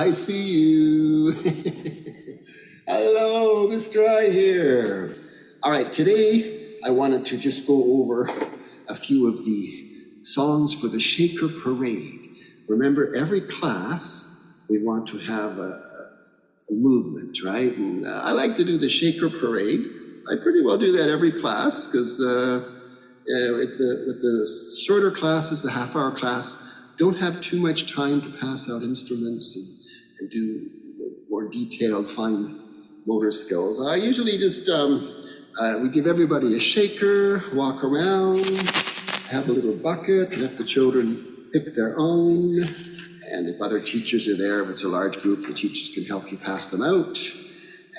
I see you. Hello, Mr. I here. All right, today I wanted to just go over a few of the songs for the Shaker Parade. Remember, every class we want to have a movement, right? And I like to do the Shaker Parade. I pretty well do that every class because with the shorter classes, the half-hour class, don't have too much time to pass out instruments and do more detailed, fine motor skills. I usually just, we give everybody a shaker, walk around, have a little bucket, let the children pick their own, and if other teachers are there, if it's a large group, the teachers can help you pass them out.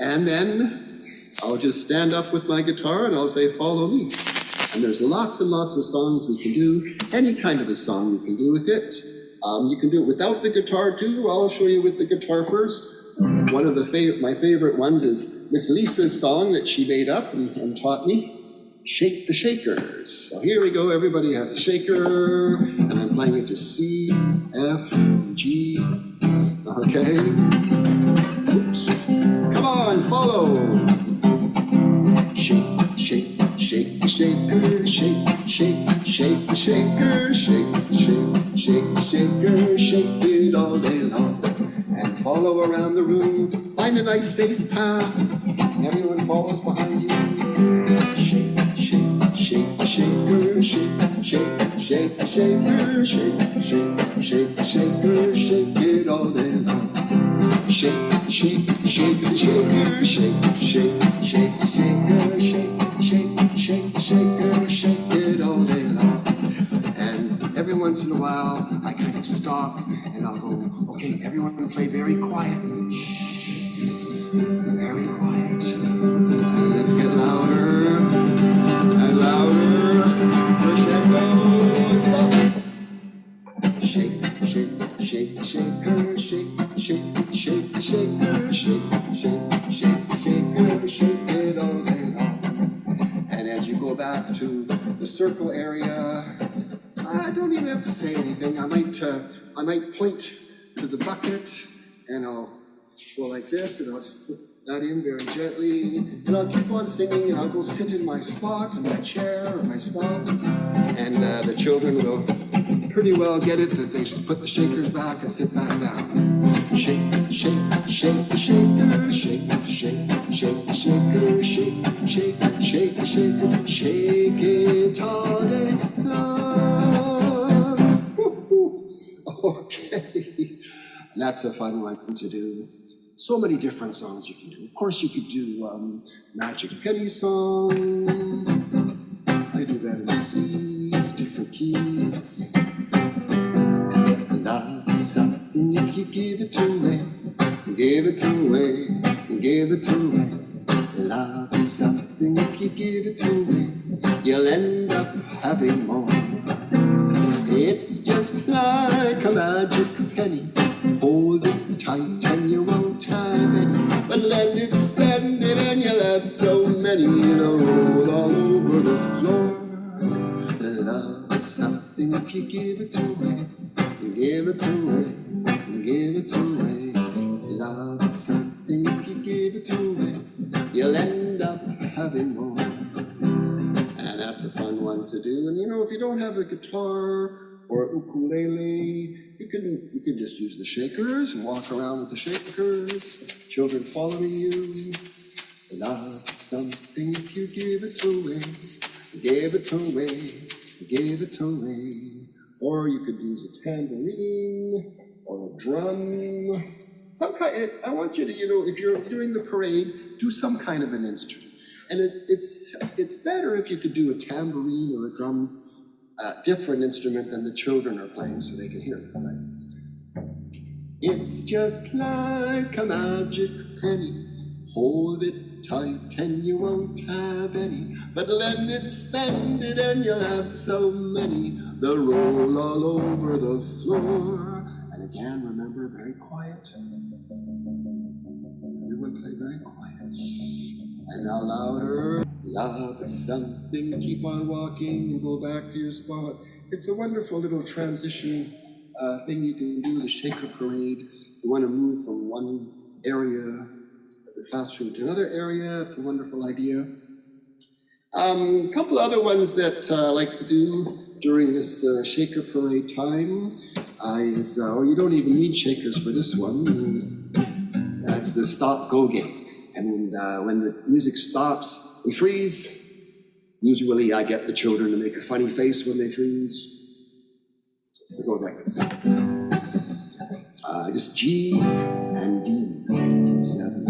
And then I'll just stand up with my guitar and I'll say, follow me. And there's lots and lots of songs we can do. Any kind of a song you can do with it. You can do it without the guitar too. I'll show you with the guitar first. One of my favorite ones is Miss Lisa's song that she made up and taught me, Shake the Shakers. So here we go, everybody has a shaker, and I'm playing it to C, F, G, okay? Oops. Come on, follow. Shake, shake, shake the shaker, shake, shake, shake the shaker, shake, shake, shake the shaker, shake it all day long. And follow around the room, find a nice safe path. Everyone follows behind you. Shake, shake, shake the shaker, shake, shake, shake the shaker, shake, shake, shake the shaker, shake it all day long. Shake, shake, shake the shaker, shake, shake, shake the shaker, shake, shake, shake the shaker, shake it all day long. And every once in a while, I kind of stop and I'll go, okay, everyone can play very quiet. Very quiet. And let's get louder and louder. Crescendo and stop. Shake, shake, shake the shaker, shake, shake, shake the shaker, shake, shake, shake the shaker, shake it all day long. And as you go back to the circle area, I don't even have to say anything. I might point to the bucket and I'll go like this and I'll put that in very gently and I'll keep on singing and I'll go sit in my spot, in my chair or my spot, and the children will pretty well get it that they should put the shakers back and sit back down. Shake, shake, shake the shaker, shake, shake, shake the shaker, shake, shake, shake the shaker, shake it all day long. Okay, that's a fun one to do. So many different songs you can do. Of course, you could do Magic Penny song. I do that in C, different keys. Love something if you give it to me, give it to me, give it to me. Love something if you give it to me, you'll end up having more. It's just like a magic penny, hold it tight and you won't have any, but lend it, spend it and you'll have so many, they'll roll all over the floor. Love is something if you give it to me, give it to me, give it to me. Love is something if you give it to me, you'll end up having more. And that's a fun one to do. And you know, if you don't have a guitar or ukulele, you can just use the shakers and walk around with the shakers, children following you. Love something if you give it to me, give it to me, give it to me. Or you could use a tambourine or a drum. Some kind. I want you to, you know, if you're doing the parade, do some kind of an instrument. And it's better if you could do a tambourine or a drum, different instrument than the children are playing so they can hear it, right? It's just like a magic penny, hold it tight and you won't have any, but lend it, spend it and you'll have so many, they'll roll all over the floor. And again, remember, very quiet. Everyone play very quiet. And now louder. Love is something, keep on walking and go back to your spot. It's a wonderful little transition thing you can do, the shaker parade. You want to move from one area of the classroom to another area. It's a wonderful idea. A couple other ones that I like to do during this shaker parade time is, or you don't even need shakers for this one. That's the stop-go game. And when the music stops, we freeze. Usually I get the children to make a funny face when they freeze. It goes like this. Just G and D, D7.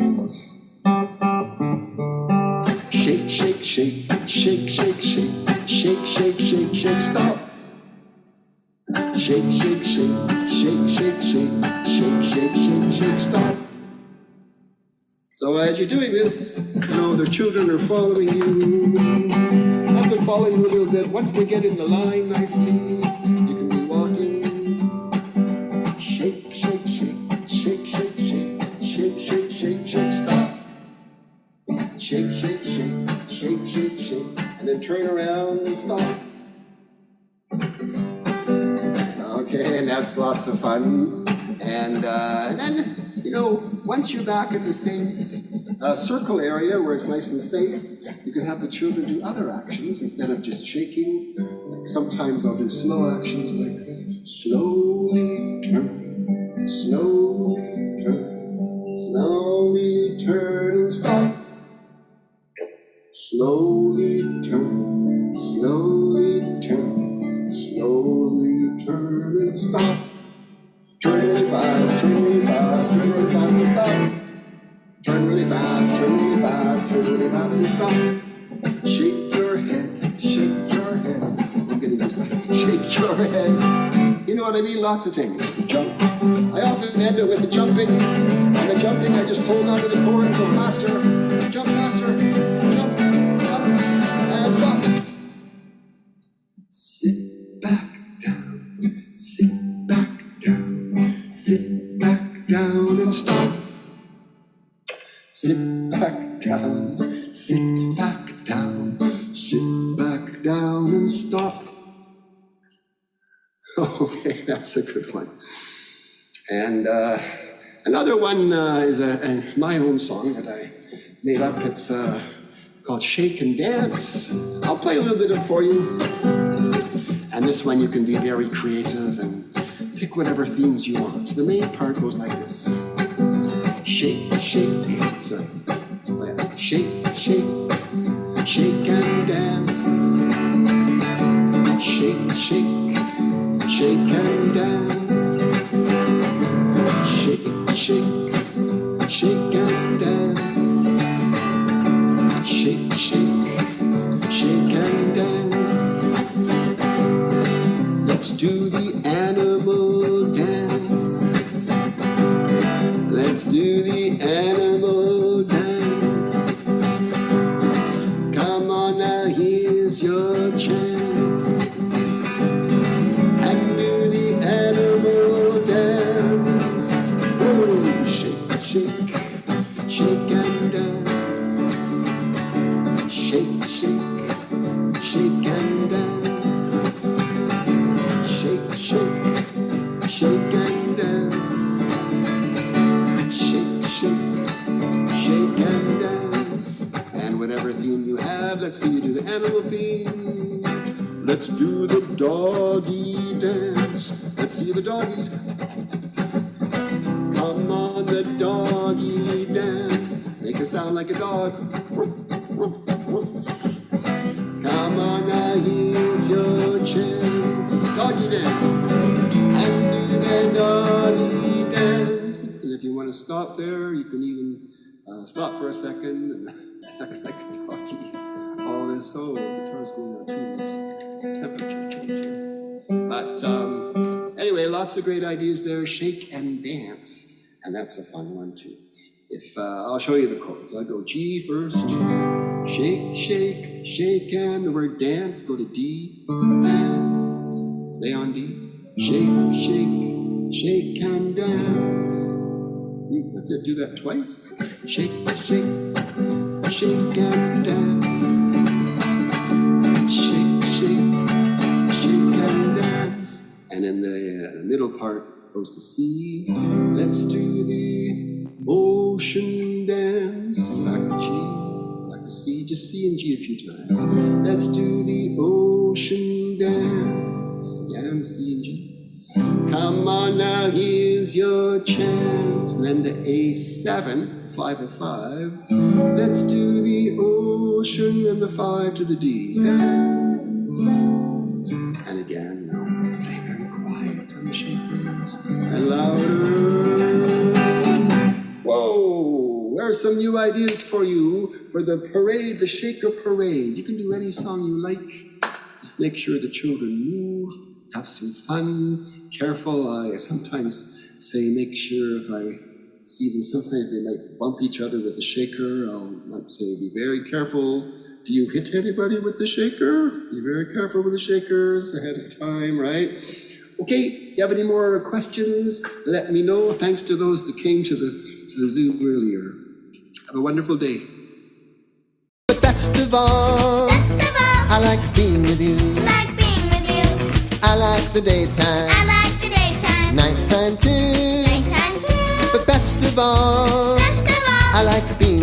Shake, shake, shake, shake, shake, shake, shake, shake, shake, shake, stop. Shake, shake, shake, shake, shake, shake, shake, shake, shake, shake, stop. So as you're doing this, you know, the children are following you. Have them follow you a little bit. Once they get in the line nicely, you can be walking. Shake, shake, shake, shake, shake, shake, shake, shake, shake, shake, stop. Shake, shake, shake, shake, shake, shake, and then turn around and stop. Okay, and that's lots of fun. And then, you know, once you're back at the same circle area where it's nice and safe, you can have the children do other actions instead of just shaking. Like sometimes I'll do slow actions like slowly turn, slowly turn, slowly turn, stop. Slowly turn, slowly turn, slowly turn and stop. Turn really fast, turn really fast, turn really fast and stop. Turn really fast, turn really fast, turn really fast and stop. Shake your head, shake your head. I'm getting this. Shake your head. You know what I mean? Lots of things. Jump. I often end it with the jumping. And the jumping, I just hold onto the cord and go faster. Jump faster. Jump, jump, and stop. Sit back down. Sit back down. Sit back down and stop. Sit back down, sit back down, sit back down and stop. Okay, that's a good one. And another one is my own song that I made up. It's called Shake and Dance. I'll play a little bit of it for you. And this one you can be very creative and pick whatever themes you want. The main part goes like this. Shake, shake, sorry. Oh yeah. Shake, shake, shake and dance. Shake, shake, shake and dance. Shake, shake, shake and dance. Shake, shake, shake and dance. Let's do the animal dance. Let's do the animal dance. Come on now, here's your chance. And do the animal dance. Oh, shake, shake, shake and dance. Shake, shake, shake and dance. Shake, shake, shake and dance. Shake, shake, shake and dance. And whatever theme you have, let's see you do the animal theme. Let's do the doggy dance. Let's see the doggies. Come on, the doggy dance. Make a sound like a dog. Come on now, here's your chance. Doggy dance. And do the doggy dance. And if you want to stop there, you can even stop for a second and act like a doggy. All this, oh, the guitar's going on tunes. Temperature changing. But anyway, lots of great ideas there. Shake and dance. And that's a fun one too. If I'll show you the chords. I'll go G first. Shake, shake, shake, and the word dance. Go to D. Dance. Stay on D. Shake, shake, shake and dance. That's it. Do that twice. Shake, shake, shake and dance. Shake, shake, shake and dance. And in the middle part goes to C. Let's do the ocean dance. Back to G, back to C, just C and G a few times. Let's do the ocean dance. Again, C and G. Come on now, here's your chance. And then to A7, 5 of 5. Let's do the ocean and the 5 to the D. Dance. And again, now, play very quiet on the shakers. And louder. Whoa, there are some new ideas for you for the parade, the shaker parade. You can do any song you like. Just make sure the children move. Have some fun, careful. I sometimes say make sure if I see them, sometimes they might bump each other with the shaker. Might say be very careful. Do you hit anybody with the shaker? Be very careful with the shakers ahead of time, right? Okay, you have any more questions? Let me know. Thanks to those that came to the Zoom earlier. Have a wonderful day. But best of all, I like being with you. I like the daytime. Nighttime too. But best of all, I like being